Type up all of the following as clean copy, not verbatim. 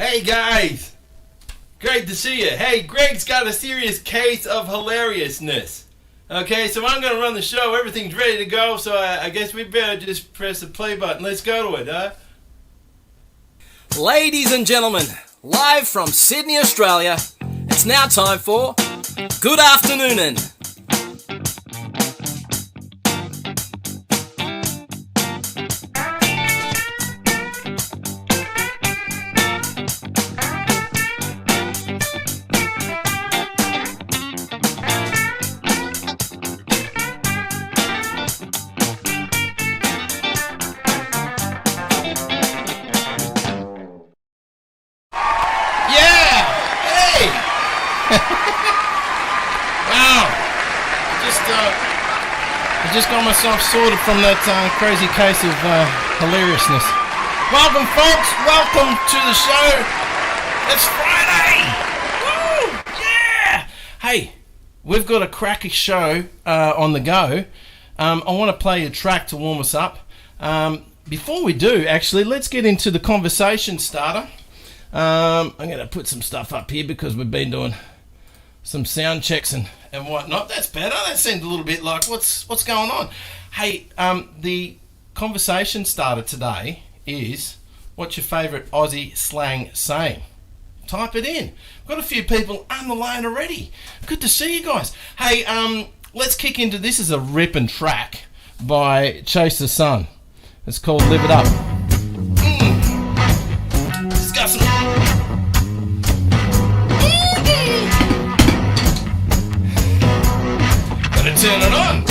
Hey guys, great to see you. Hey, Greg's got a serious case of hilariousness. Okay, so I'm going to run the show. Everything's ready to go, so I guess we better just press the play button. Let's go to it, huh? Ladies and gentlemen, live from Sydney, Australia, it's now time for Good After Nunan. I just got myself sorted from that crazy case of hilariousness. Welcome, folks. Welcome to the show. It's Friday. Woo! Yeah. Hey, we've got a cracker show on the go. I want to play a track to warm us up. Before we do, actually, let's get into the conversation starter. I'm going to put some stuff up here because we've been doing some sound checks and whatnot. That's better. That seemed a little bit like what's going on. Hey, the conversation starter today is, what's your favourite Aussie slang saying? Type it in. Got a few people on the line already. Good to see you guys. Hey, let's kick into this. Is a ripping track by Chase the Sun. It's called Live It Up. Discuss it. Turn it on.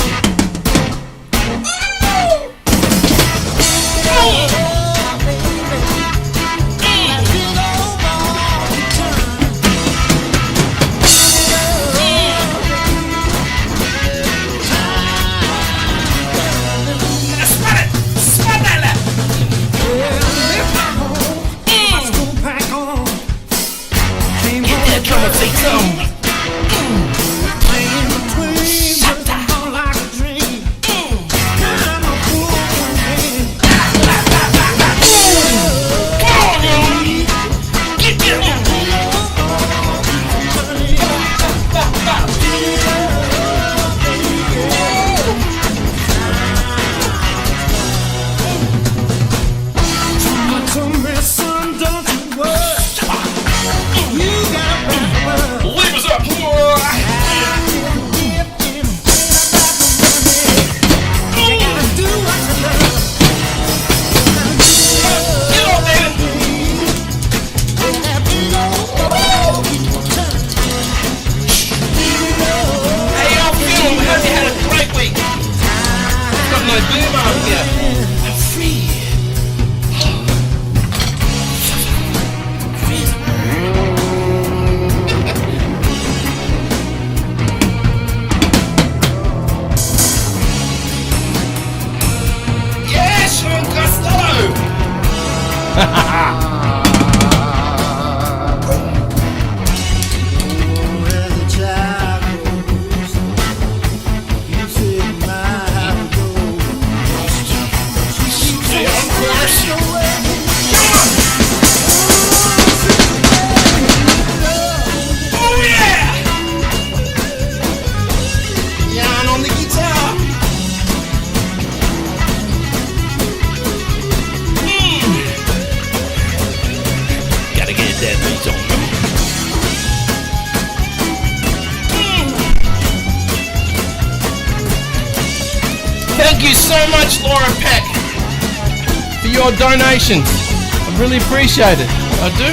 Donations. I really appreciate it. I do.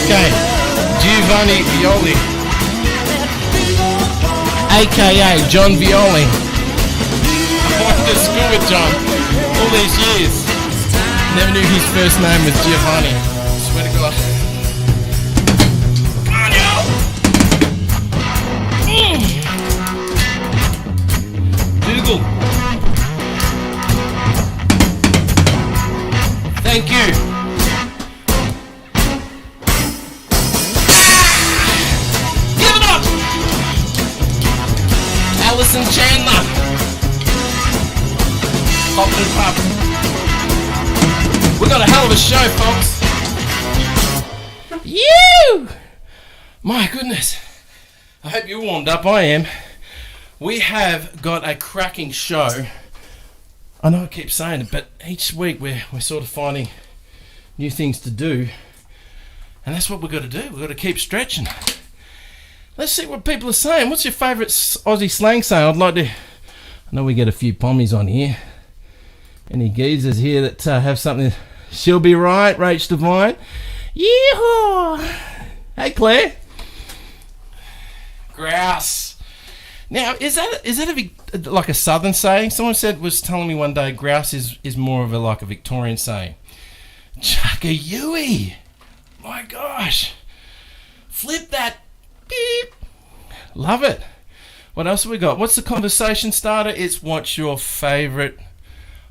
Okay. Giovanni Violi, aka John Violi. I went to school with John all these years. Never knew his first name was Giovanni. I swear to God. Dougal. Thank you. Give it up! Alison Chandler. Pop and pop. We got a hell of a show, folks. You! My goodness. I hope you're warmed up. I am. We have got a cracking show. I know I keep saying it, but each week we're sort of finding new things to do. And that's what we've got to do. We've got to keep stretching. Let's see what people are saying. What's your favourite Aussie slang saying? I'd like to... I know we get a few pommies on here. Any geezers here that have something... She'll be right, Rach Devine. Yeehaw! Hey, Claire. Grouse. Now, is that like a southern saying? Someone was telling me one day grouse is more of a Victorian saying. Chuck-a-yui. My gosh. Flip that. Beep. Love it. What else have we got? What's the conversation starter? It's what's your favourite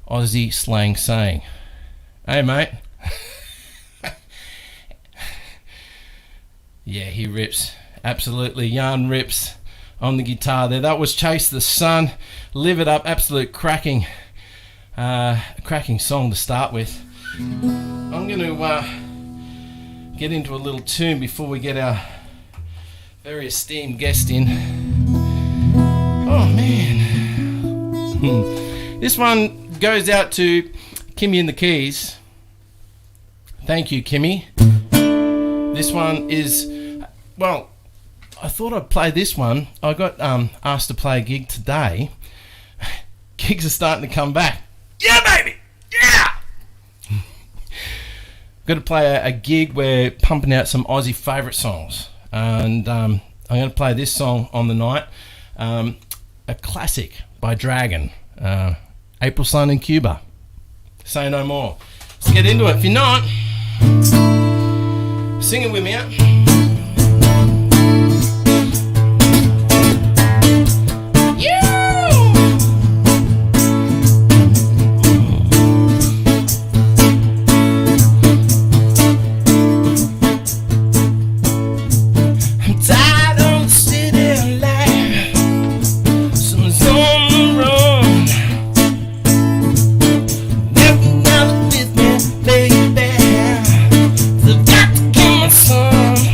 Aussie slang saying? Hey, mate. Yeah, he rips. Absolutely. Yarn rips on the guitar there. That was Chase the Sun. Live It Up. Absolute cracking song to start with. I'm going to get into a little tune before we get our very esteemed guest in. Oh, man. This one goes out to Kimmy and the Keys. Thank you, Kimmy. This one is, well, I thought I'd play this one. I got asked to play a gig today. Gigs are starting to come back. Yeah, baby! Yeah! Got to play a gig where pumping out some Aussie favourite songs. And I'm going to play this song on the night. A classic by Dragon. April Sun in Cuba. Say no more. Let's get into it. If you're not, sing it with me out. Some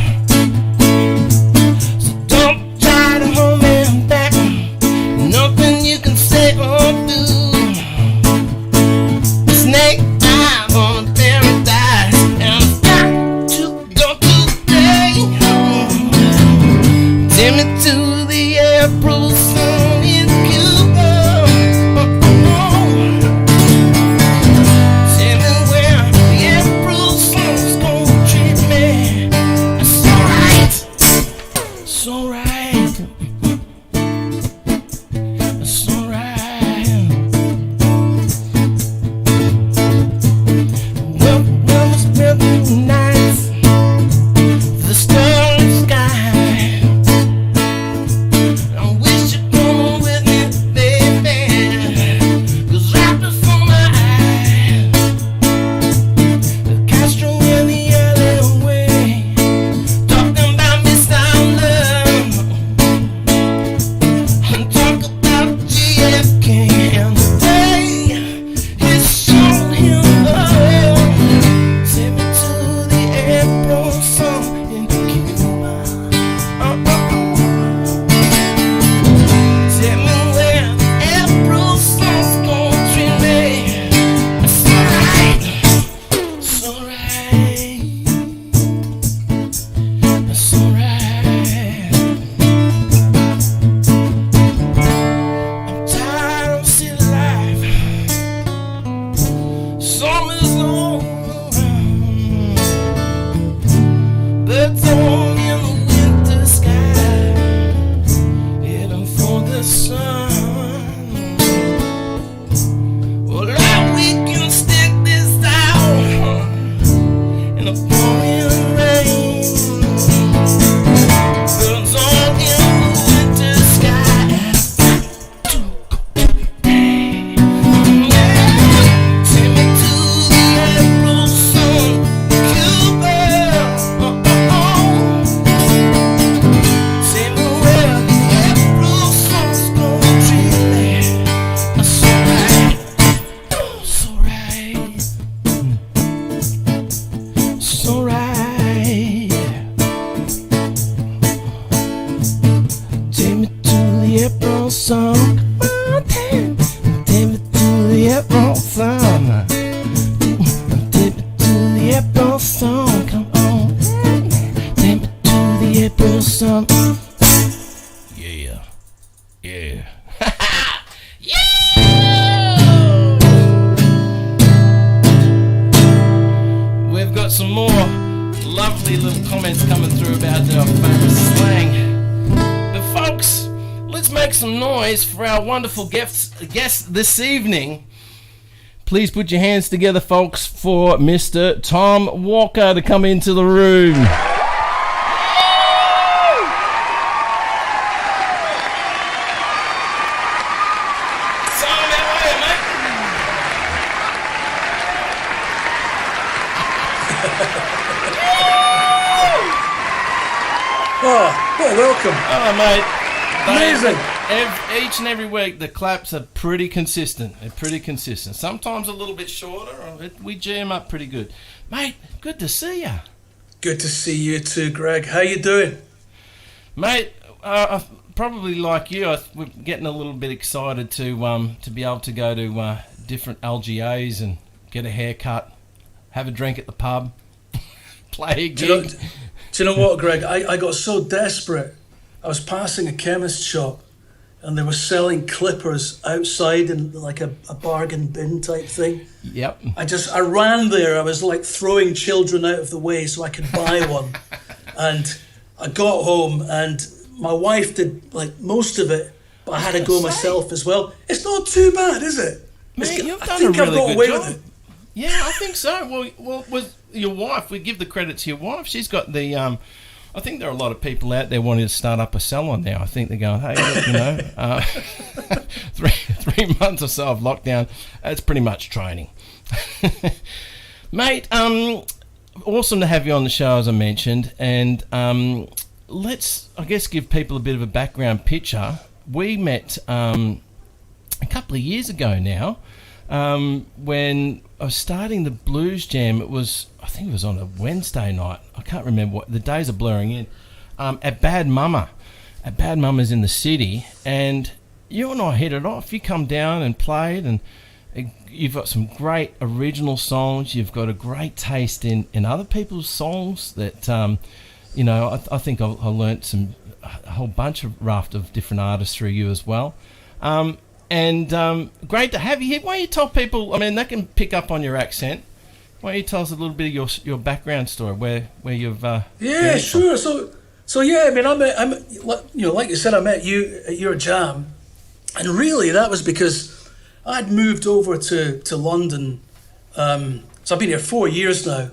some more lovely little comments coming through about our favourite slang. But folks, let's make some noise for our wonderful guest this evening. Please put your hands together, folks, for Mr. Tom Walker to come into the room. Welcome. Oh, mate. Amazing. Each and every week, the claps are pretty consistent. They're pretty consistent. Sometimes a little bit shorter. We jam up pretty good. Mate, good to see you. Good to see you too, Greg. How you doing? Mate, probably like you, we're getting a little bit excited to be able to go to different LGAs and get a haircut, have a drink at the pub, play a gig. Do you know what, Greg? I got so desperate. I was passing a chemist shop and they were selling clippers outside in like a bargain bin type thing. Yep. I ran there. I was like throwing children out of the way so I could buy one. And I got home and my wife did like most of it, but I had to go myself as well. It's not too bad, is it? Mate, you've I done think a I've really got good away job. with it. Yeah, I think so. Well, with your wife, we give the credit to your wife. She's got the. I think there are a lot of people out there wanting to start up a salon now. I think they're going, hey, look, you know, 3 months or so of lockdown, it's pretty much training. Mate, awesome to have you on the show, as I mentioned, and let's, I guess, give people a bit of a background picture. We met a couple of years ago now. When I was starting the Blues Jam, I think it was on a Wednesday night. I can't remember what, the days are blurring in. At Bad Mama. At Bad Mama's in the city, and you and I hit it off. You come down and played, and you've got some great original songs. You've got a great taste in other people's songs that, you know, I think I learnt a whole raft of different artists through you as well. And great to have you here. Why don't you tell people, I mean, they can pick up on your accent. Why don't you tell us a little bit of your background story, where you've... Yeah, sure. So yeah, I mean, I'm you know, like you said, I met you at your jam. And really, that was because I'd moved over to London. So I've been here 4 years now.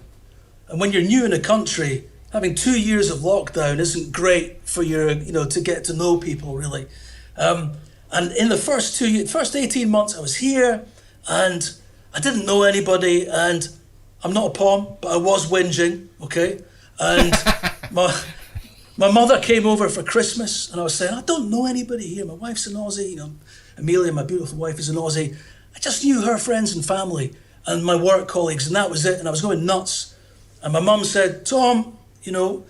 And when you're new in a country, having 2 years of lockdown isn't great for to get to know people, really. And in the first 18 months I was here, and I didn't know anybody, and I'm not a pom, but I was whinging, okay? And my mother came over for Christmas, and I was saying, I don't know anybody here. My wife's an Aussie, you know, Amelia, my beautiful wife, is an Aussie. I just knew her friends and family and my work colleagues, and that was it, and I was going nuts. And my mum said, Tom, you know,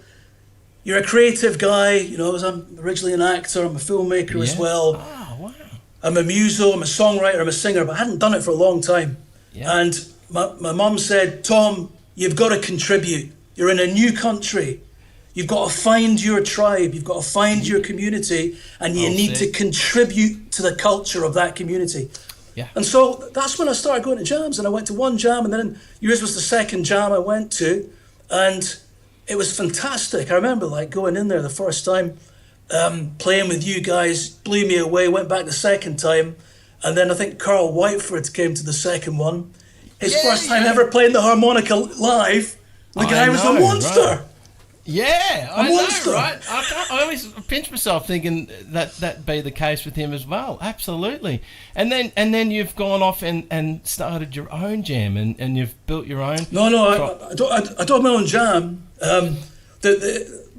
you're a creative guy, you know, I'm originally an actor, I'm a filmmaker as well. Oh, wow. I'm a muso, I'm a songwriter, I'm a singer, but I hadn't done it for a long time. Yeah. And my mum said, Tom, you've got to contribute. You're in a new country. You've got to find your tribe, you've got to find your community, and you need to contribute to the culture of that community. Yeah. And so that's when I started going to jams, and I went to one jam, and then yours was the second jam I went to, and it was fantastic. I remember like going in there the first time, playing with you guys, blew me away, went back the second time, and then I think Carl Whiteford came to the second one. His first time ever playing the harmonica live, the guy was a monster. Right. Yeah, I monster. know, right? I always pinch myself thinking that'd be the case with him as well. Absolutely. And then you've gone off and started your own jam and you've built your own. No, I don't have my own jam.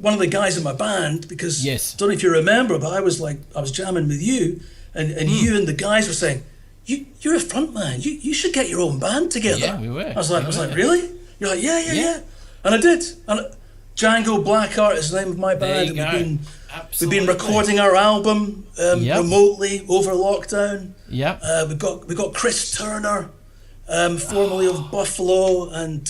One of the guys in my band, because I don't know if you remember, but I was jamming with you, and you and the guys were saying, you're a front man. You should get your own band together. Yeah, we were. I was like, really? You're like, yeah. And I did. And Django Blackheart is the name of my band. And we've been recording our album remotely over lockdown. Yeah. We've got Chris Turner, formerly of Buffalo, and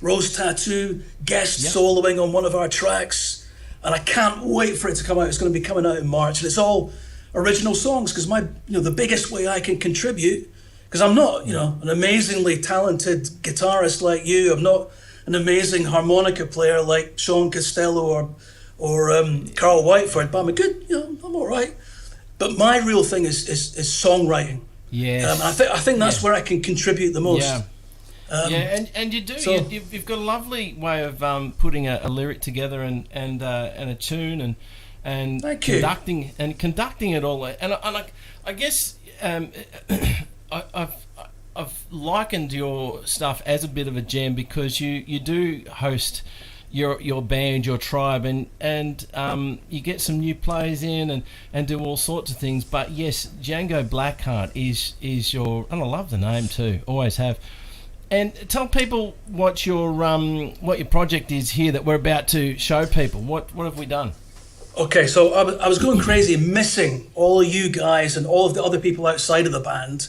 Rose Tattoo guest soloing on one of our tracks, and I can't wait for it to come out. It's going to be coming out in March, and it's all original songs, because the biggest way I can contribute, because I'm not an amazingly talented guitarist like you. I'm not an amazing harmonica player like Sean Costello or Carl Whiteford, but I'm a good, I'm all right. But my real thing is songwriting. Yes. I think that's where I can contribute the most. Yeah. And you do. So, you've got a lovely way of putting a lyric together and a tune and conducting it all. And I guess I've likened your stuff as a bit of a jam because you do host your band, your tribe, and you get some new players in and do all sorts of things. But yes, Django Blackheart is your, and I love the name too, always have. And tell people what your project is here that we're about to show people. What have we done? Okay, so I was going crazy missing all of you guys and all of the other people outside of the band.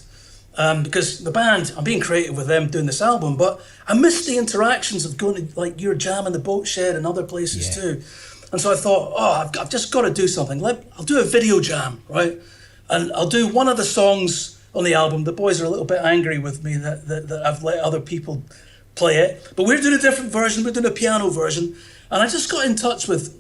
Because the band, I'm being creative with them doing this album, but I miss the interactions of going to like your jam in the boat shed and other places too. And so I thought, I've just got to do something. I'll do a video jam, right? And I'll do one of the songs on the album. The boys are a little bit angry with me that I've let other people play it, but we're doing a different version. We're doing a piano version. And I just got in touch with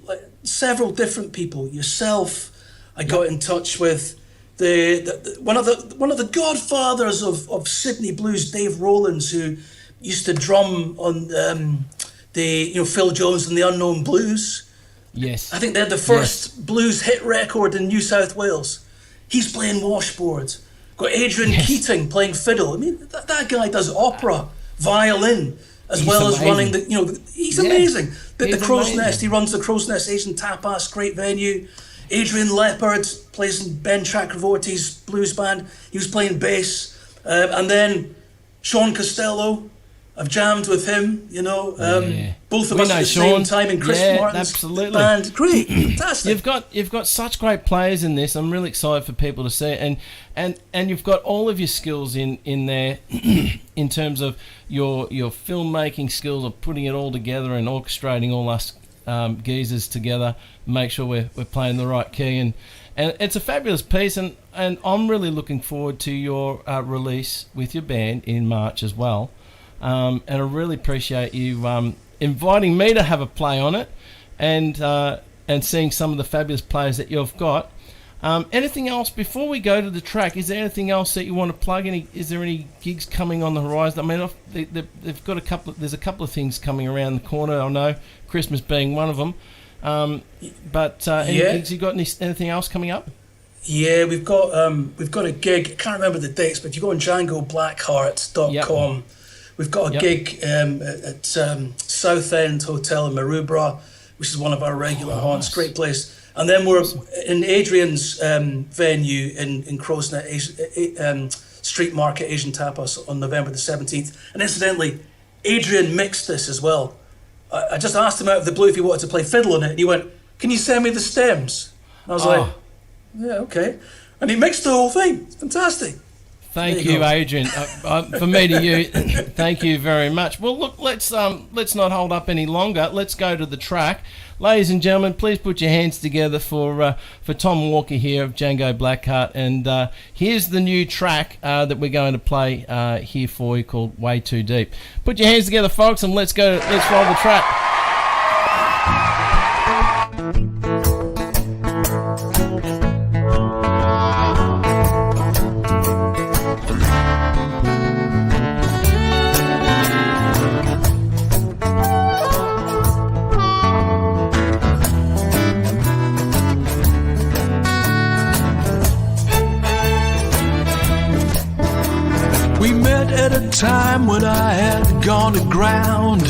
several different people. Yourself, I got in touch with one of the godfathers of Sydney blues, Dave Rowlands, who used to drum on Phil Jones and the Unknown Blues. Yes, I think they had the first blues hit record in New South Wales. He's playing washboards. Got Adrian Keating playing fiddle. I mean, that guy does opera, violin, as well as running he's amazing. The Crow's Nest, he runs the Crow's Nest Asian Tapas, great venue. Adrian Leppard plays in Ben Chakravorty's blues band. He was playing bass. And then Sean Costello, I've jammed with him, both of us at the same time in Chris Martin's band. Great, fantastic. You've got such great players in this. I'm really excited for people to see it. And you've got all of your skills in there in terms of your filmmaking skills of putting it all together and orchestrating all us geezers together, make sure we're playing the right key, and it's a fabulous piece, and I'm really looking forward to your release with your band in March as well, and I really appreciate you inviting me to have a play on it, and seeing some of the fabulous players that you've got. Anything else before we go to the track? Is there anything else that you want to plug? Is there any gigs coming on the horizon? I mean, they've got there's a couple of things coming around the corner. I know Christmas being one of them. But any gigs? You got anything else coming up? Yeah, we've got a gig. I can't remember the dates, but if you go on DjangoBlackheart.com, we've got a gig at Southend Hotel in Maroubra, which is one of our regular haunts. Nice. Great place. And then we're in Adrian's venue in Crow's Nest Street Market Asian Tapas on November the 17th. And incidentally, Adrian mixed this as well. I just asked him out of the blue if he wanted to play fiddle on it, and he went, "Can you send me the stems?" And I was like, "Yeah, okay." And he mixed the whole thing. It's fantastic. Thank you, Adrian. For me to you, thank you very much. Well, look, let's not hold up any longer. Let's go to the track. Ladies and gentlemen, please put your hands together for Tom Walker here of Django Blackheart, and here's the new track that we're going to play here for you called Way Too Deep. Put your hands together, folks, and let's roll the track. Time when I had gone to ground,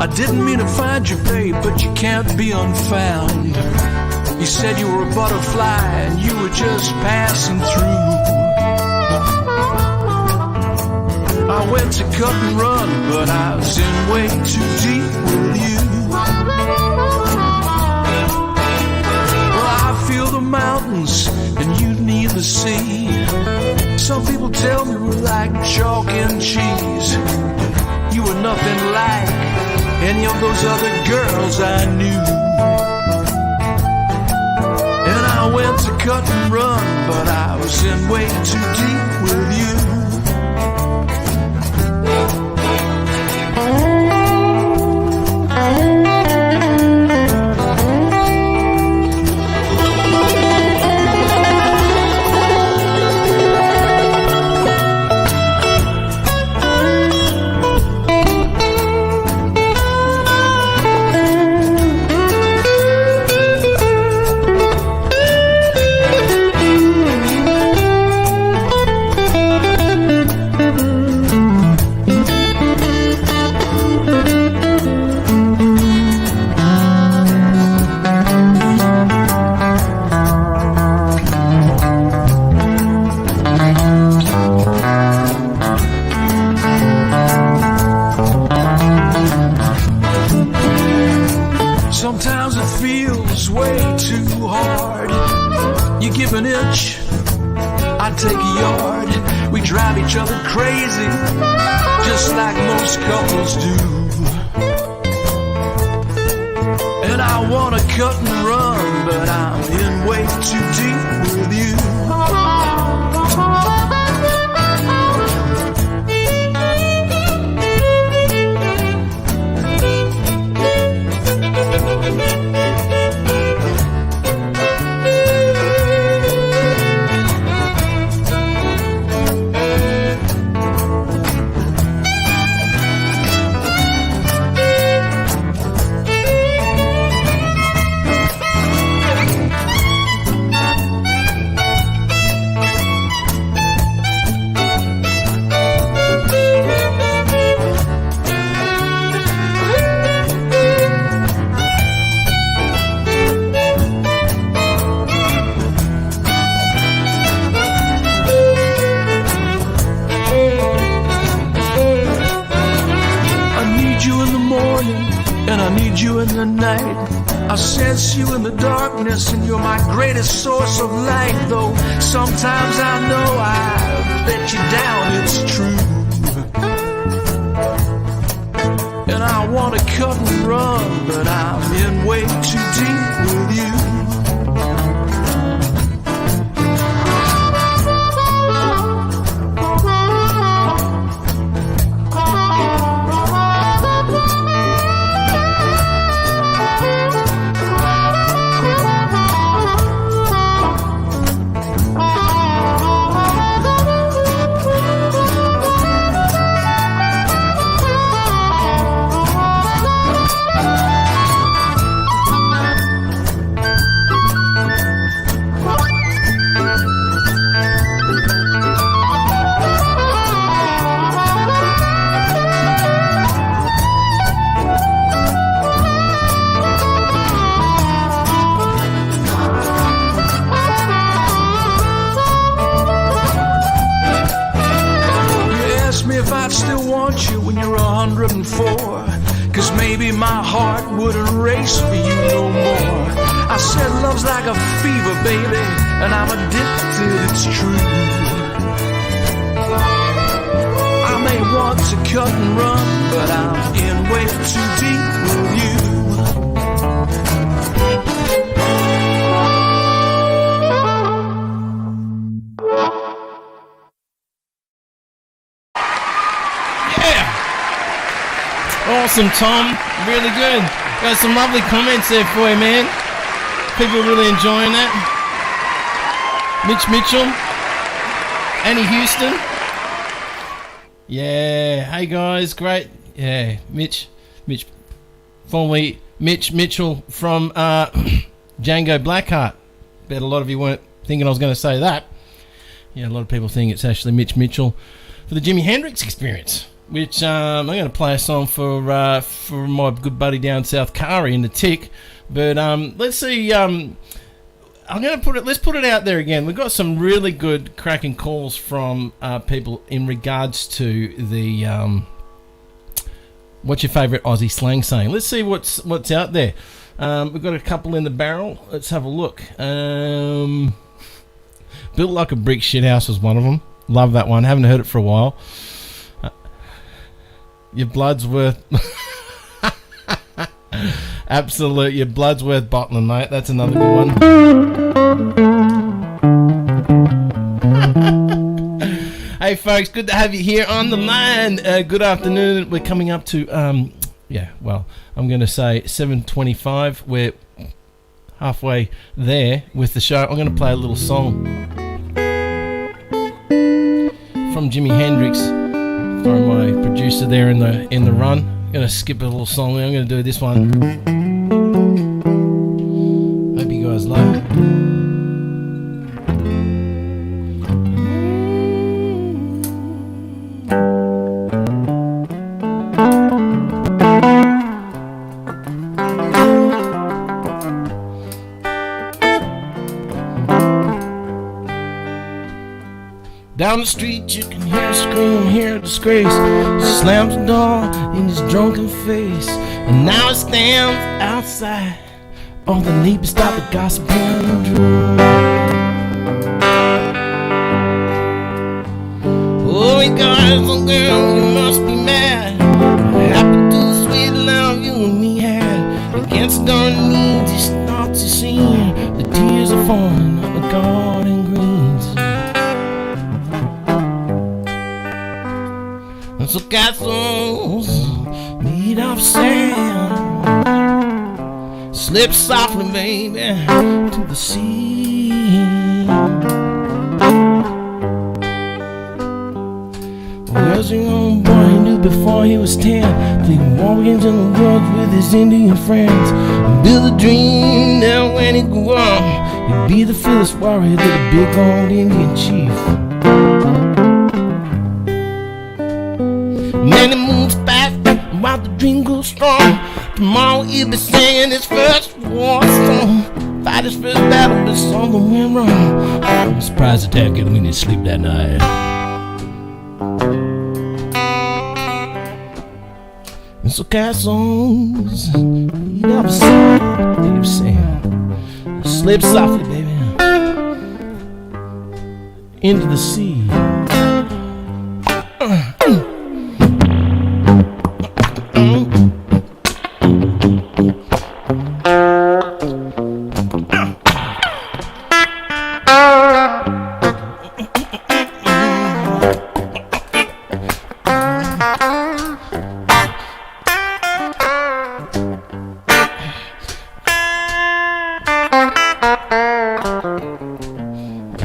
I didn't mean to find you, babe, but you can't be unfound. You said you were a butterfly and you were just passing through. I went to cut and run, but I was in way too deep with you. Well, I feel the mountains and you need the sea. Some people tell me we're like chalk and cheese. You were nothing like any of those other girls I knew. And I went to cut and run, but I was in way too deep with you. you give an inch, I take a yard. We drive each other crazy, just like most couples do. And I wanna cut and run, but I'm in way too deep with you. I sense you in the darkness, and you're my greatest source of light. Though sometimes I know I've let you down, it's true. And I wanna cut and run, but I'm in way too deep with you. Maybe my heart wouldn't race for you no more. I said love's like a fever, baby, and I'm addicted, it's true. I may want to cut and run, but I'm in way too deep with you. Awesome, Tom. Really good. Got some lovely comments there for you, man. People really enjoying that. Mitch Mitchell. Annie Houston. Yeah. Hey, guys. Great. Yeah. Mitch. Formerly Mitch Mitchell from Django Blackheart. Bet a lot of you weren't thinking I was going to say that. Yeah, a lot of people think it's actually Mitch Mitchell for the Jimi Hendrix Experience. Which I'm going to play a song for my good buddy down South Kari in the Tick, but let's see. Let's put it out there again. We've got some really good cracking calls from people in regards to the what's your favourite Aussie slang saying. Let's see what's out there. We've got a couple in the barrel. Let's have a look. Built like a brick shithouse was one of them. Love that one. Haven't heard it for a while. Your blood's worth... Absolute, your blood's worth bottling, mate. That's another good one. Hey, folks, good to have you here on the line. Good afternoon. We're coming up to, I'm going to say 7:25. We're halfway there with the show. I'm going to play a little song from Jimi Hendrix. For my producer there in the run. I'm going to skip a little song. I'm going to do this one. Hope you guys like it. Down the street you can hear a scream, hear a disgrace. Slams the door in his drunken face, and now he stands outside on the need to stop the gossip and the drug. Oh, regardless, girl, you must be mad. What happened to the sweet love you and me had? Against our needs, you start to see the tears are falling on the garden greens. And so castles made of sand slip softly, baby, to the sea. Was your own boy, he knew before he was 10. Playing war games in the woods with his Indian friends. And build a dream that when he grew up, he'd be the fearless warrior to the big old Indian chief. Many moons pass, and while the dream grows strong, tomorrow he'll be singing his first war song. Fight his first battle, but something went wrong. Surprise attack, and we didn't sleep that night. And so castles made of sand slip softly, baby, into the sea.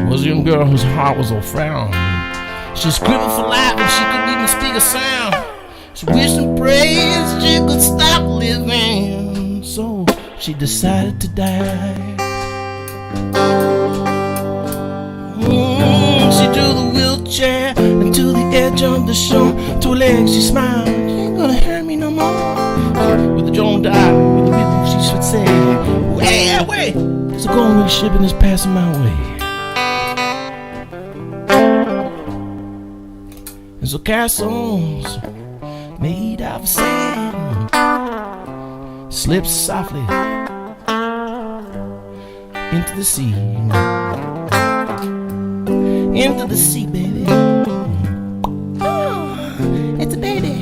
Was a young girl whose heart was all frown. She scribbled for life and she couldn't even speak a sound. She wished and prayed she could stop living, so she decided to die. She drew the wheelchair and to the edge of the shore. To her legs she smiled, you ain't gonna hurt me no more. With the drone dive, with the rhythm she should say, way away, there's a going ship and it's passing my way. And so castles made of sand slip softly into the sea. Into the sea, baby. Oh, it's a baby.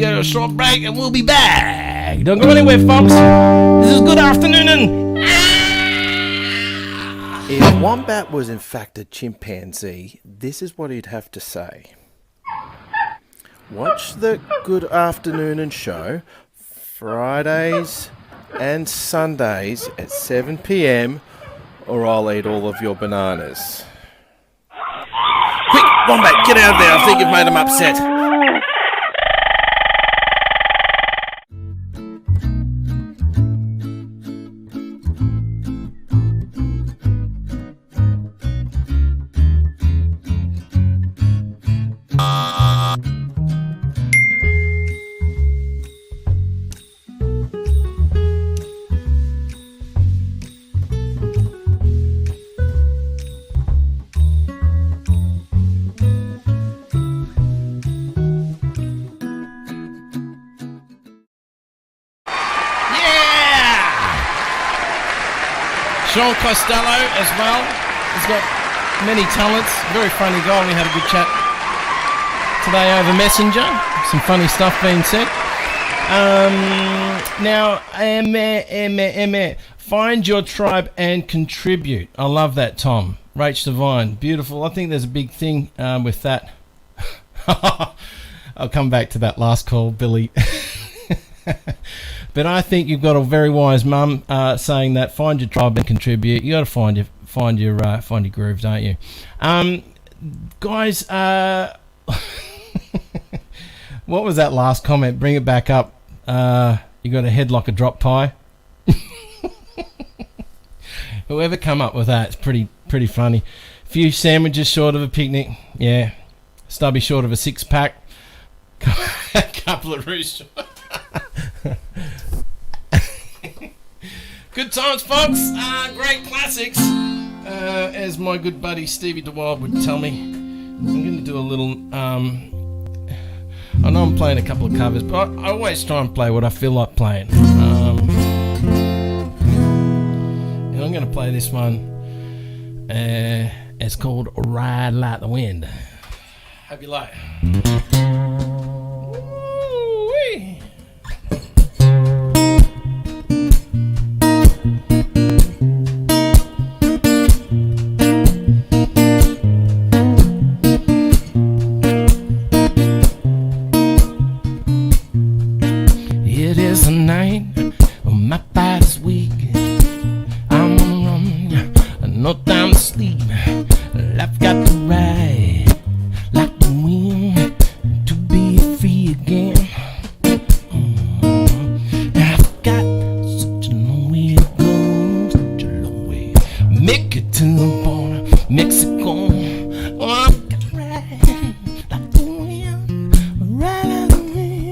A short break and we'll be back. Don't go anywhere, folks. This is Good Afternoon. If Wombat was in fact a chimpanzee, this is what he'd have to say. Watch the Good Afternoon show Fridays and Sundays at 7 p.m. or I'll eat all of your bananas. Quick, Wombat, get out of there. I think you've made him upset. Sean Costello as well. He's got many talents. Very funny guy. We had a good chat today over Messenger. Some funny stuff being said. Now, find your tribe and contribute. I love that, Tom. Rach Devine. Beautiful. I think there's a big thing with that. I'll come back to that last call, Billy. But I think you've got a very wise mum saying that find your tribe and contribute. You got to find your groove, don't you? Guys, what was that last comment? Bring it back up. You got a head like a drop pie. Whoever come up with that, it's pretty funny. A few sandwiches short of a picnic. Yeah. Stubby short of a six-pack. A couple of roosters. Good times, folks. Great classics. As my good buddy Stevie DeWild would tell me. I'm going to do a little... I know I'm playing a couple of covers, but I always try and play what I feel like playing. And I'm going to play this one. It's called Ride Like the Wind. Hope you like it. Ooh-wee. It is a night when my body's weak. I'm on run, no time to sleep. I've got to ride like the wind to be free again. I've got such a long way to go, such a long way. Make it to the border, Mexico. Oh, I've got to ride like the wind, ride like the wind.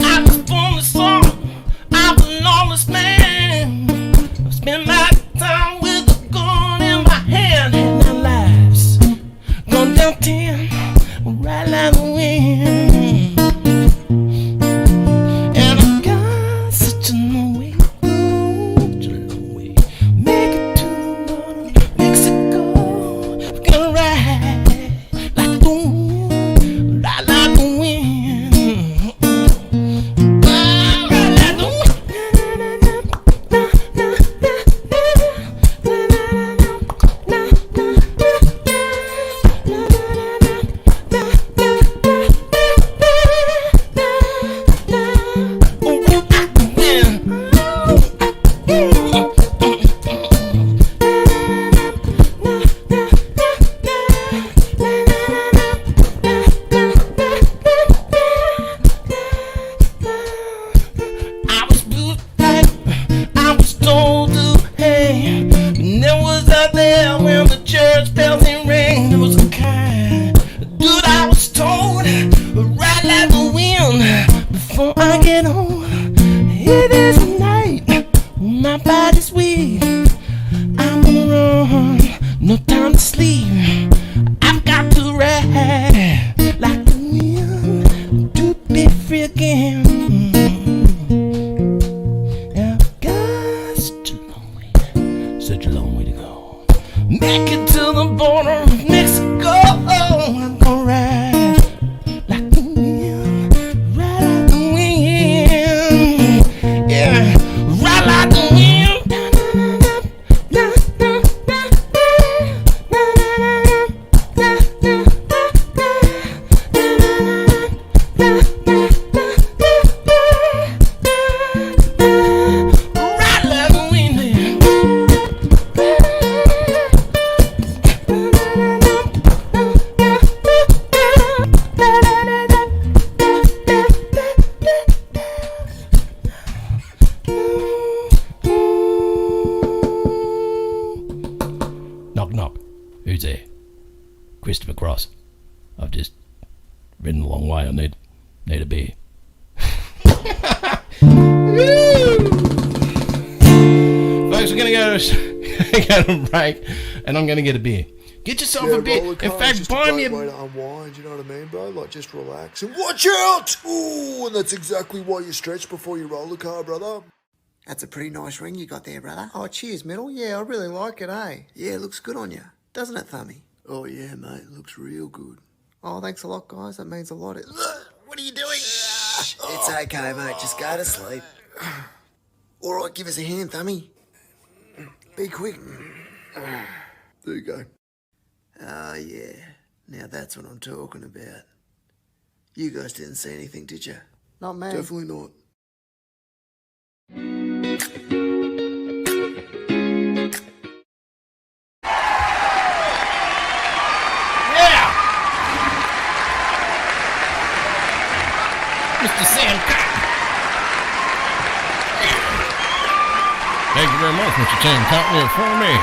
I was born this song, I'm a lawless man. I spend my time with a gun in my hand, and our lives gone down 10, right like the wind. And I got such a long way to go, such a long way. Make it to the border, Mexico. We're gonna ride like the wind, ride like the wind. Ride like the wind. I was blue tight, I was told to hang. Never was I there when the church bells didn't ring. There was a kind dude I was told, ride like the wind before I get home. It is a night when my body's weak. I'm on the run, no time to sleep. I've got to ride like the wind to be free again. I've got such a long way to go. Make it to the border of Mexico. I'm gonna ride like the wind, ride like the wind. Yeah, ride like the wind. Ride like the wind. Knock, knock. Who's there? Christopher Cross. I've just ridden a long way. I need a beer. Folks, we're going to go to a break, and I'm going to get a beer. Get yourself a beer. In fact, buy me a... way to unwind, you know what I mean, bro? Like, just relax and watch out! Ooh, and that's exactly why you stretch before you roll the car, brother. That's a pretty nice ring you got there, brother. Oh, cheers, Middle. Yeah, I really like it, eh? Yeah, looks good on you. Doesn't it, Thummy? Oh, yeah, mate, looks real good. Oh, thanks a lot, guys. That means a lot. What are you doing? It's okay, mate. Just go to sleep. All right, give us a hand, Thummy. Be quick. There you go. Oh, yeah. Now that's what I'm talking about. You guys didn't see anything, did you? Not me. Definitely not. Yeah! Mr. Sam Cotton. Thank you very much, Mr. Tim Company for me.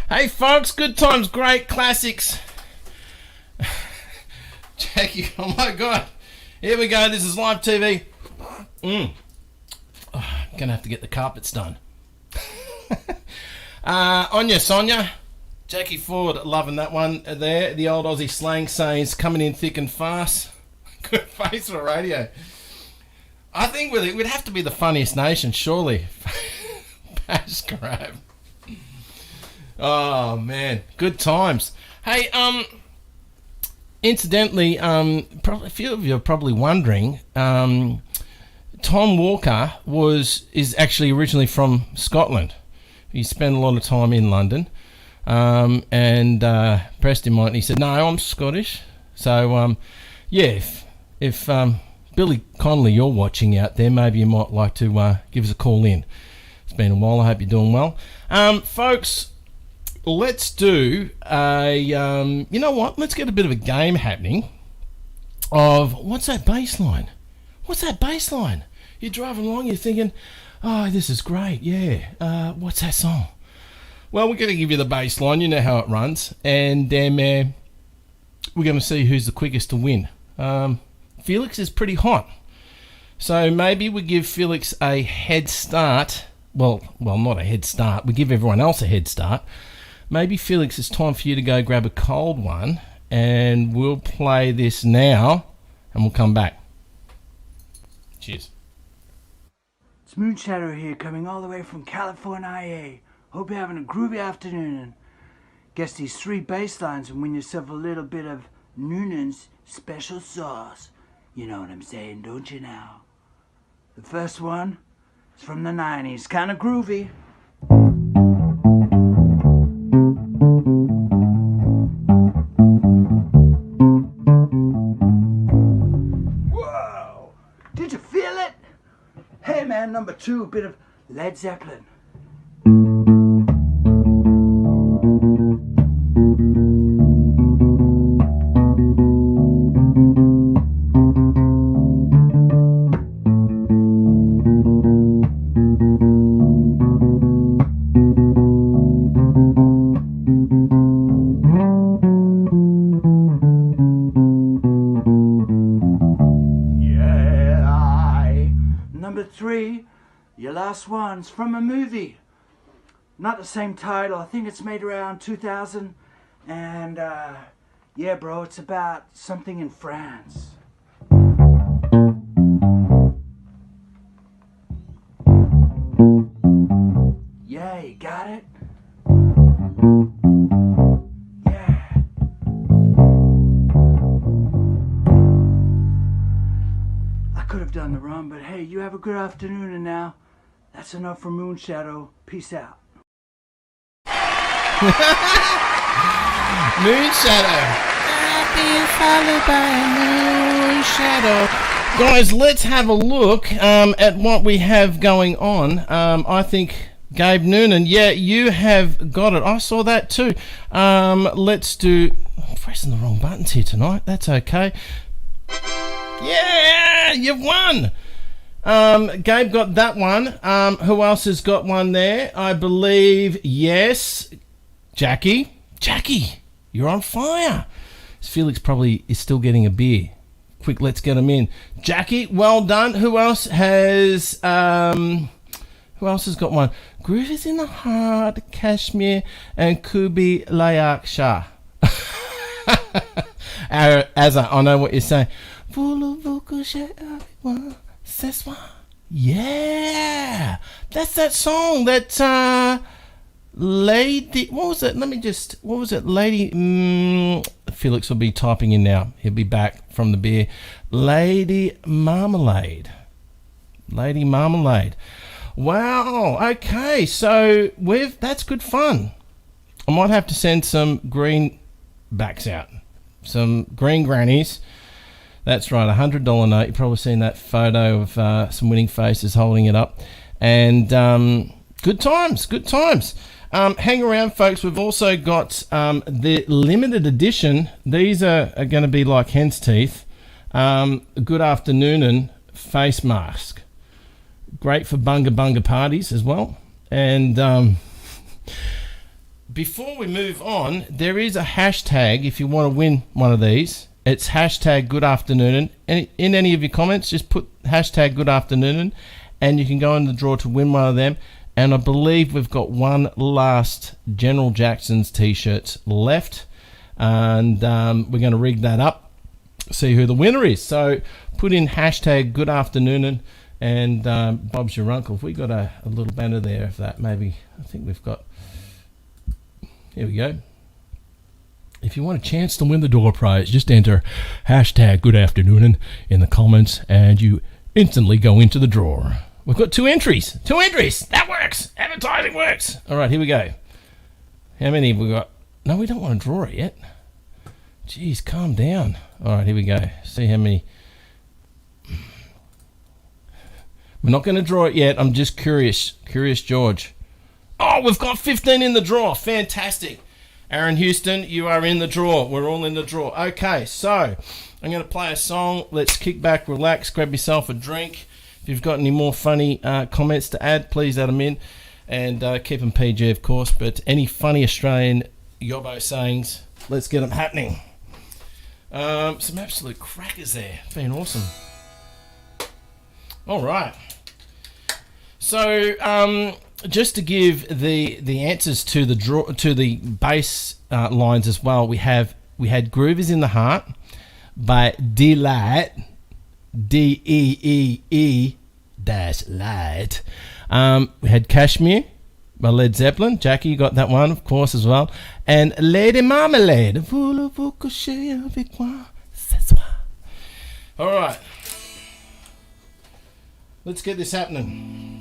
Hey folks, good times, great classics. Jackie, oh my god. Here we go, this is live TV. I'm gonna have to get the carpets done. Anya Sonia, Jackie Ford, loving that one there. The old Aussie slang sayings coming in thick and fast. Good face for radio. I think we'd have to be the funniest nation, surely. Bash grab. Oh man, good times. Hey, incidentally, probably a few of you are probably wondering. Tom Walker is actually originally from Scotland. He spent a lot of time in London, and pressed him on it. And he said, "No, I'm Scottish." So, yeah, if Billy Connolly, you're watching out there, maybe you might like to give us a call in. It's been a while. I hope you're doing well, folks. Let's do you know what? Let's get a bit of a game happening. Of what's that bass line? What's that bass line? You're driving along, you're thinking, oh, this is great, yeah. What's that song? Well, we're going to give you the bass line. You know how it runs, and then we're going to see who's the quickest to win. Felix is pretty hot, so maybe we give Felix a head start. Well, not a head start. We give everyone else a head start. Maybe, Felix, it's time for you to go grab a cold one, and we'll play this now, and we'll come back. Cheers. It's Moonshadow here, coming all the way from California. Hope you're having a groovy afternoon, and guess these 3 bass lines and win yourself a little bit of Nunan's special sauce. You know what I'm saying, don't you now? The first one is from the 90s, kind of groovy. Hey man, number 2, a bit of Led Zeppelin. Number 3, your last one's from a movie. Not the same title. I think it's made around 2000. And, yeah, bro, it's about something in France. Yeah, you got it? Yeah. I could have done the run, but hey, you have a good afternoon, and now that's enough for Moonshadow. Peace out. Moonshadow. Being followed by a moonshadow. Guys, let's have a look at what we have going on. I think Gabe Noonan, yeah, you have got it. I saw that too. Let's do... I'm pressing the wrong buttons here tonight. That's okay. Yeah, you've won. Gabe got that one. Who else has got one there? I believe, yes, Jackie. Jackie, you're on fire. Felix probably is still getting a beer. Quick, let's get him in. Jackie, well done. Who else has got one? Groove is in the heart, Kashmir, and Kubi Layak Shah. I know what you're saying. Yeah, that's that song that lady, what was it? What was it? Lady, Felix will be typing in now. He'll be back from the beer. Lady Marmalade. Lady Marmalade. Wow, okay, so that's good fun. I might have to send some green backs out. Some green grannies. That's right, $100 note. You've probably seen that photo of some winning faces holding it up. And good times. Hang around, folks. We've also got the limited edition. These are going to be like hen's teeth. Good afternoon and face mask. Great for bunga bunga parties as well. And before we move on, there is a hashtag if you want to win one of these. It's hashtag Good Afternoon. And in any of your comments, just put hashtag Good Afternoon, and you can go in the draw to win one of them. And I believe we've got one last General Jackson's t-shirts left, and we're going to rig that up, see who the winner is. So put in hashtag Good Afternoon, and Bob's your uncle. If we got a little banner there of that, maybe. I think we've got. Here we go. If you want a chance to win the door prize, just enter hashtag Good Afternoon in the comments, and you instantly go into the drawer. We've got two entries. That works. Advertising works. All right, here we go. How many have we got? No, we don't want to draw it yet. Jeez, calm down. All right, here we go. See how many. We're not going to draw it yet. I'm just curious. Curious George. Oh, we've got 15 in the draw. Fantastic. Aaron Houston, you are in the draw. We're all in the draw. Okay, so I'm going to play a song. Let's kick back, relax, grab yourself a drink. If you've got any more funny comments to add, please add them in. And keep them PG, of course. But any funny Australian yobbo sayings, let's get them happening. Some absolute crackers there. Been awesome. All right. So just to give the answers to the draw to the bass lines as well, we had Groove is in the Heart by Delight, DEEE Light. We had Kashmir by Led Zeppelin. Jackie, you got that one, of course, as well. And Lady Marmalade. All right. Let's get this happening.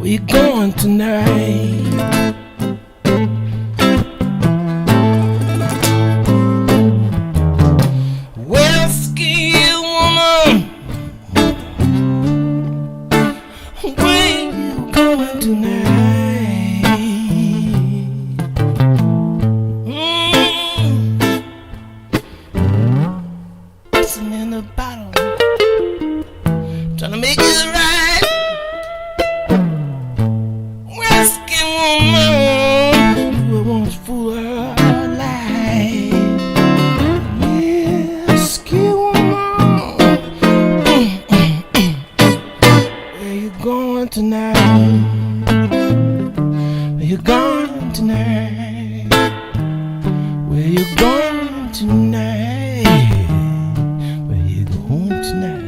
Where you going tonight? Whiskey woman, where you going tonight? Listen in the bottle, trying to make it right. Whiskey woman, you won't fool her life. Whiskey woman, where you going tonight? Where you going tonight? Where you going tonight? Where you going tonight?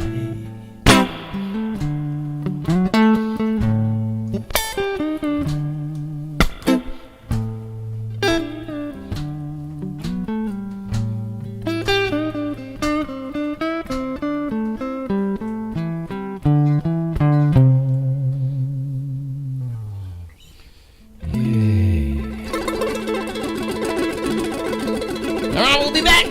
Alright, we'll be back.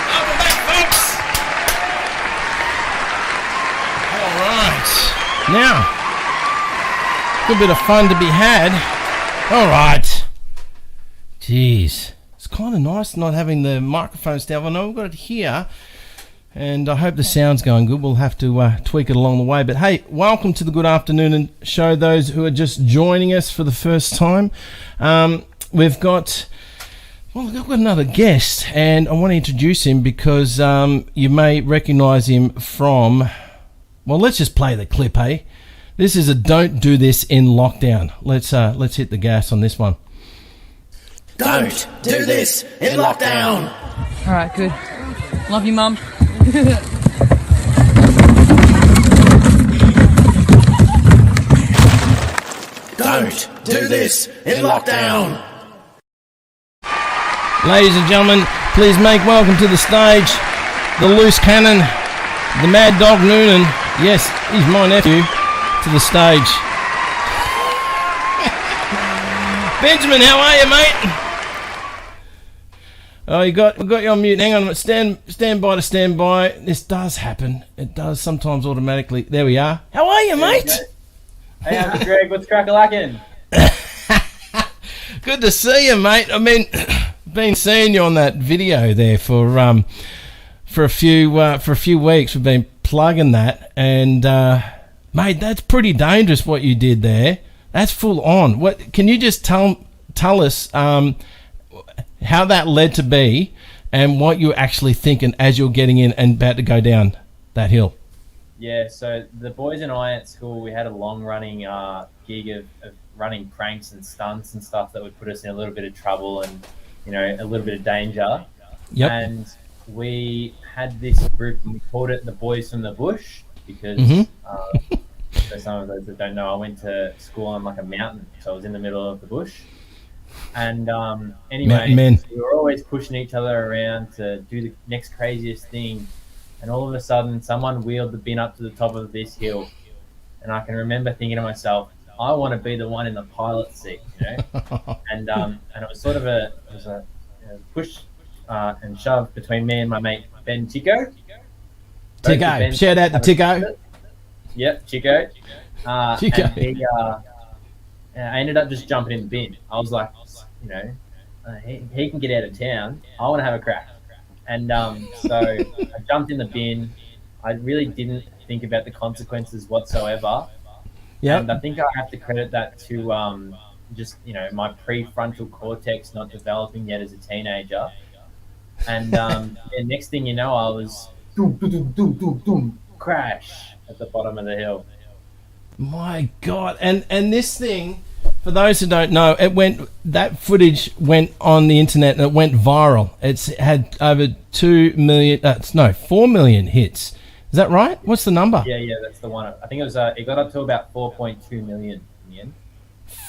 Welcome back, folks. All right. Now, good bit of fun to be had. All right. Jeez, it's kind of nice not having the microphones down. I know we've got it here, and I hope the sound's going good. We'll have to tweak it along the way. But hey, welcome to the Good Afternoon show. Those who are just joining us for the first time, we've got another guest, and I want to introduce him because you may recognise him from. Well, let's just play the clip, hey? This is a Don't Do This in Lockdown. Let's hit the gas on this one. Don't do this in lockdown. All right, good. Love you, Mum. Don't do this in lockdown. Ladies and gentlemen, please make welcome to the stage the loose cannon, the Mad Dog Nunan. Yes, he's my nephew. To the stage. Benjamin, how are you, mate? Oh, we got you on mute. Hang on, stand by to stand by. This does happen. It does sometimes automatically. There we are. How are you, mate? Hey, Uncle Greg, what's crack-a-lackin'? Good to see you, mate. I mean, been seeing you on that video there for a few weeks. We've been plugging that, and mate, that's pretty dangerous what you did there. That's full on. What can you just tell us how that led to be, and what you're actually thinking as you're getting in and about to go down that hill? Yeah, so the boys and I at school, we had a long-running gig of running pranks and stunts and stuff that would put us in a little bit of trouble and, a little bit of danger. Yep. And we had this group, and we called it the Boys from the Bush because, for some of those that don't know, I went to school on like a mountain, so I was in the middle of the bush. And anyway, we were always pushing each other around to do the next craziest thing. And all of a sudden, someone wheeled the bin up to the top of this hill. And I can remember thinking to myself, I want to be the one in the pilot seat, and it was sort of a push and shove between me and my mate Ben Chico. Chico, shout out to Chico. Yep, Chico. Chico. And I ended up just jumping in the bin. I was like, he can get out of town. I want to have a crack. And so I jumped in the bin. I really didn't think about the consequences whatsoever. Yeah. And I think I have to credit that to just, my prefrontal cortex not developing yet as a teenager. And next thing you know, I was doom, doom, doom, doom, doom, doom, crash at the bottom of the hill. My God. And this thing, for those who don't know, that footage went on the internet and it went viral. It's had over 4 million hits. Is that right? What's the number? Yeah, that's the one. I think it was. It got up to about 4.2 million in the end.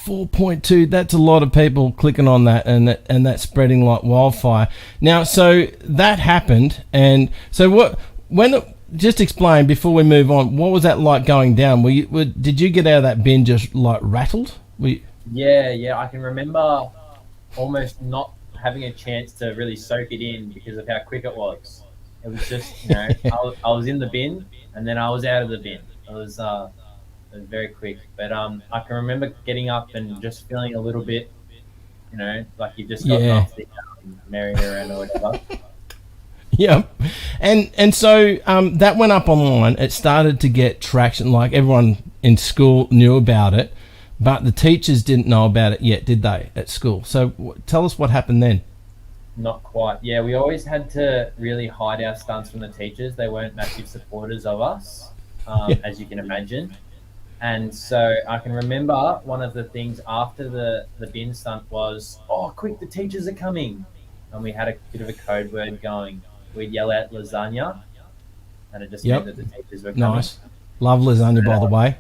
4.2. That's a lot of people clicking on that, and that's spreading like wildfire. Now, so that happened, and so just explain before we move on. What was that like going down? Did you get out of that bin just like rattled? Yeah. I can remember almost not having a chance to really soak it in because of how quick it was. It was just, I was in the bin and then I was out of the bin. It was very quick. But I can remember getting up and just feeling a little bit, like you've just gotten off the merry-go-round or whatever. Yeah. And so that went up online. It started to get traction. Like everyone in school knew about it, but the teachers didn't know about it yet, did they, at school? So tell us what happened then. Not quite. Yeah, we always had to really hide our stunts from the teachers. They weren't massive supporters of us, as you can imagine. And so I can remember one of the things after the bin stunt was, "Oh, quick, the teachers are coming." And we had a bit of a code word going. We'd yell out lasagna, and it just meant that the teachers were coming. Nice. Love lasagna, by the way.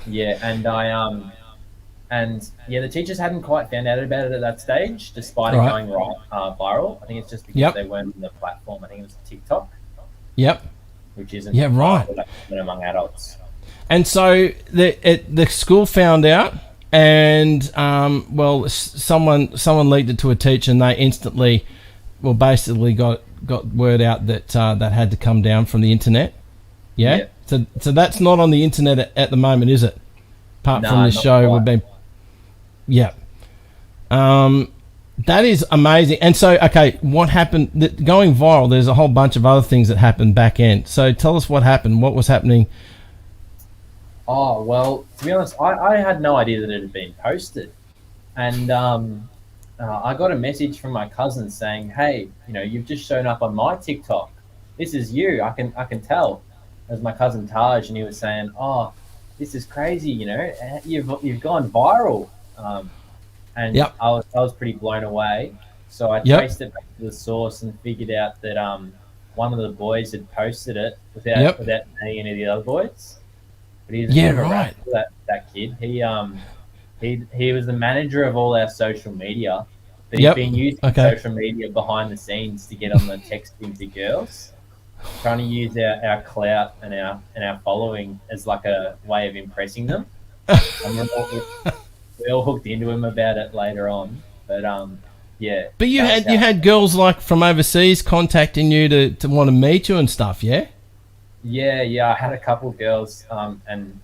Yeah, and the teachers hadn't quite found out about it at that stage, despite it going viral. I think it's just because they weren't on the platform. I think it was TikTok. Yep. Which isn't among adults. And so the school found out, and someone leaked it to a teacher, and they instantly, basically got word out that that had to come down from the internet. Yeah. So that's not on the internet at the moment, is it? Apart from the show, we've been. Yeah. That is amazing. And so, okay, what happened? Going viral, there's a whole bunch of other things that happened back end. So tell us what happened. What was happening? Oh, well, to be honest, I had no idea that it had been posted. And I got a message from my cousin saying, "Hey, you've just shown up on my TikTok. This is you. I can tell." It was my cousin Taj, and he was saying, "Oh, this is crazy, you've gone viral." And I was pretty blown away. So I traced it back to the source and figured out that one of the boys had posted it without knowing any of the other boys. But he's that kid. He was the manager of all our social media, but he's been using social media behind the scenes to get on the texting to girls, trying to use our clout and our following as like a way of impressing them. And we all hooked into him about it later on, but yeah. But you had girls like from overseas contacting you to want to meet you and stuff, yeah? Yeah. I had a couple of girls, and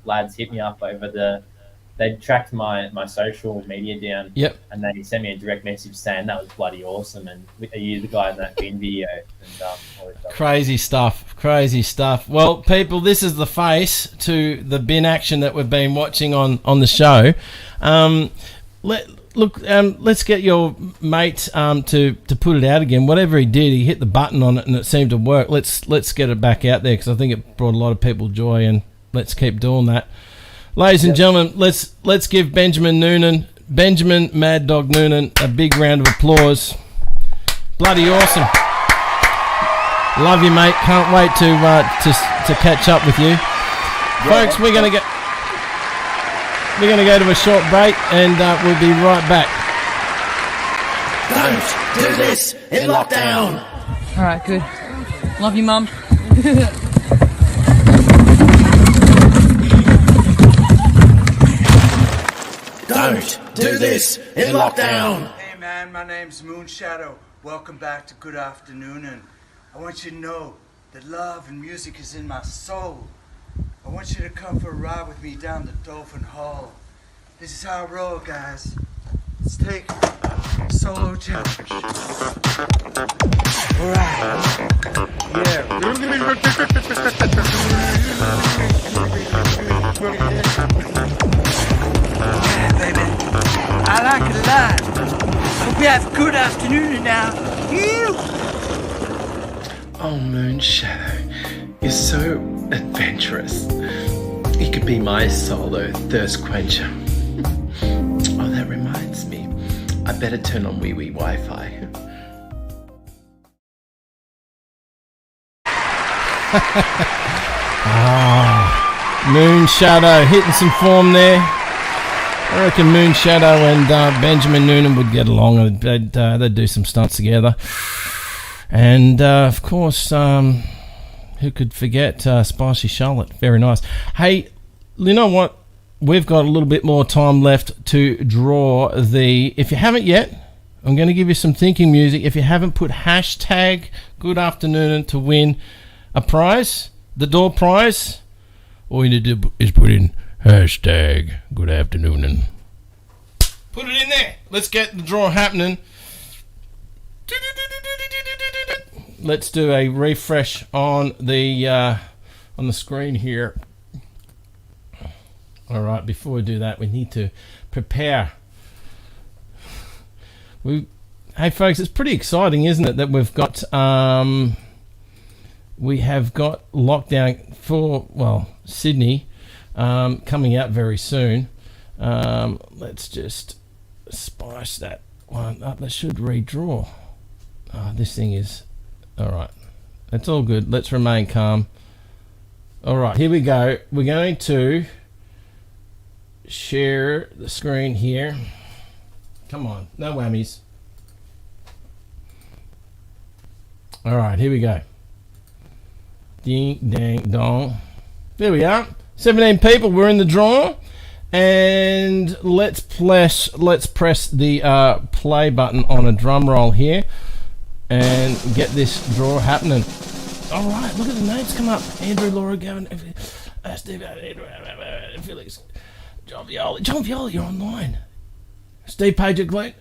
lads hit me up over they tracked my social media down. Yep. And they sent me a direct message saying that was bloody awesome, and are you the guy in that bin video? And crazy stuff. Well, people, this is the face to the bin action that we've been watching on the show. Let's get your mate to put it out again. Whatever he did, he hit the button on it and it seemed to work. Let's get it back out there because I think it brought a lot of people joy, and let's keep doing that. Ladies and gentlemen, let's give Benjamin Mad Dog Nunan, a big round of applause. Bloody awesome. Love you, mate. Can't wait to catch up with you. Folks, we're gonna go to a short break, and we'll be right back. Don't do this in lockdown. All right, good. Love you, Mum. Don't do this in lockdown. Hey man, my name's Moonshadow. Welcome back to Good After Nunan. I want you to know that love and music is in my soul. I want you to come for a ride with me down the Dolphin Hall. This is how I roll, guys. Let's take a solo challenge. Alright. Yeah. Yeah, baby. I like it a lot. Hope you have a good afternoon now. Oh, Moonshadow, you're so adventurous. You could be my solo thirst quencher. Oh, that reminds me. I better turn on wee Wi-Fi. Moonshadow hitting some form there. I reckon Moonshadow and Benjamin Nunan would get along. They'd do some stunts together. And of course, who could forget Spicy Charlotte? Very nice. Hey, you know what? We've got a little bit more time left to draw the... If you haven't yet, I'm going to give you some thinking music. If you haven't put hashtag Good Afternoon to win a prize, the door prize, all you need to do is put in hashtag Good Afternoon. Put it in there. Let's get the draw happening. Let's do a refresh on the screen here. All right, before we do that, we need to prepare. Hey folks, it's pretty exciting, isn't it, that we've got we have got lockdown for Sydney coming out very soon. Let's just spice that one up. That should redraw. This thing is all right. It's all good. Let's remain calm. All right, here we go. We're going to share the screen here. Come on, no whammies. All right, here we go. Ding, dang, dong. There we are. 17 people. We're in the draw, and let's press the play button on a drum roll here, and get this draw happening. All right, look at the names come up. Andrew, Laura, Gavin, Steve, Felix, John Viola, you're online. Steve Pager, Glenn,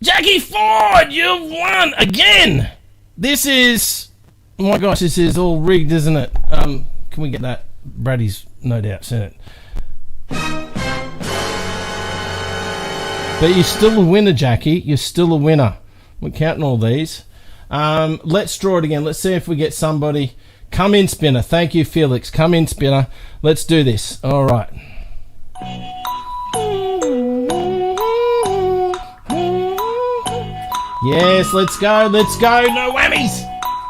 Jackie Ford, you've won again. This is, oh my gosh, this is all rigged, isn't it? Can we get that? Brady's no doubt sent it. But you're still a winner, Jackie. You're still a winner. We're counting all these. Let's draw it again. Let's see if we get somebody. Come in, Spinner. Thank you, Felix. Come in, Spinner. Let's do this. All right. Yes, let's go. Let's go. No whammies.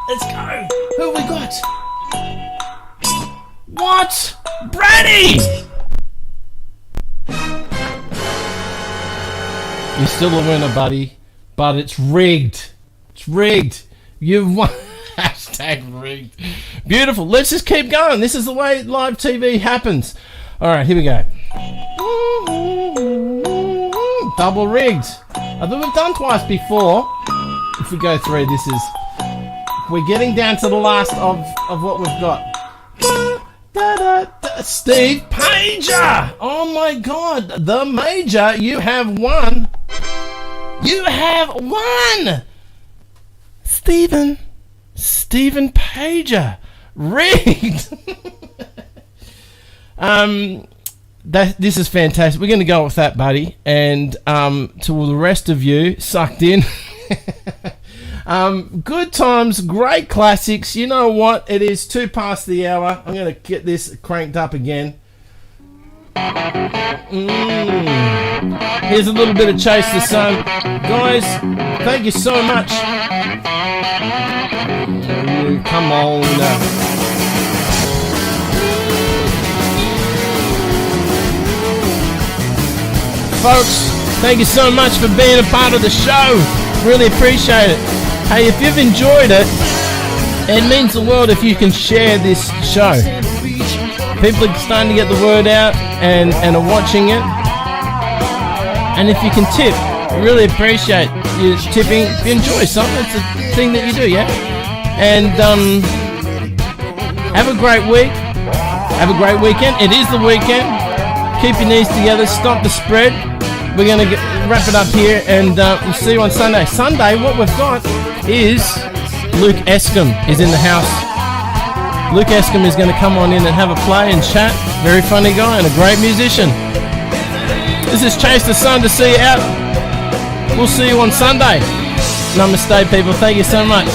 Let's go. Who have we got? What? Brady! You're still a winner, buddy. But it's rigged. It's rigged. You've won. Hashtag rigged. Beautiful. Let's just keep going. This is the way live TV happens. All right, here we go. Double rigged. I think we've done twice before. If we go through, this is... We're getting down to the last of what we've got. Steve Pager! Oh my God. The Major, you have won. You have won! Stephen Pager. Rigged! This is fantastic. We're going to go with that, buddy. And to all the rest of you sucked in, good times, great classics. You know what? It is 2 past the hour. I'm going to get this cranked up again. Here's a little bit of Chase the Sun. Guys, thank you so much. Come on. Folks, thank you so much for being a part of the show. Really appreciate it. Hey, if you've enjoyed it, it means the world if you can share this show. People are starting to get the word out and are watching it. And if you can tip, I really appreciate you tipping. If you enjoy something, it's a thing that you do, yeah? And have a great week. Have a great weekend. It is the weekend. Keep your knees together. Stomp the spread. We're going to wrap it up here, and we'll see you on Sunday. Sunday, what we've got is Luke Escombe is in the house. Luke Escombe is going to come on in and have a play and chat. Very funny guy and a great musician. This is Chase the Sun to see you out. We'll see you on Sunday. Namaste, people. Thank you so much.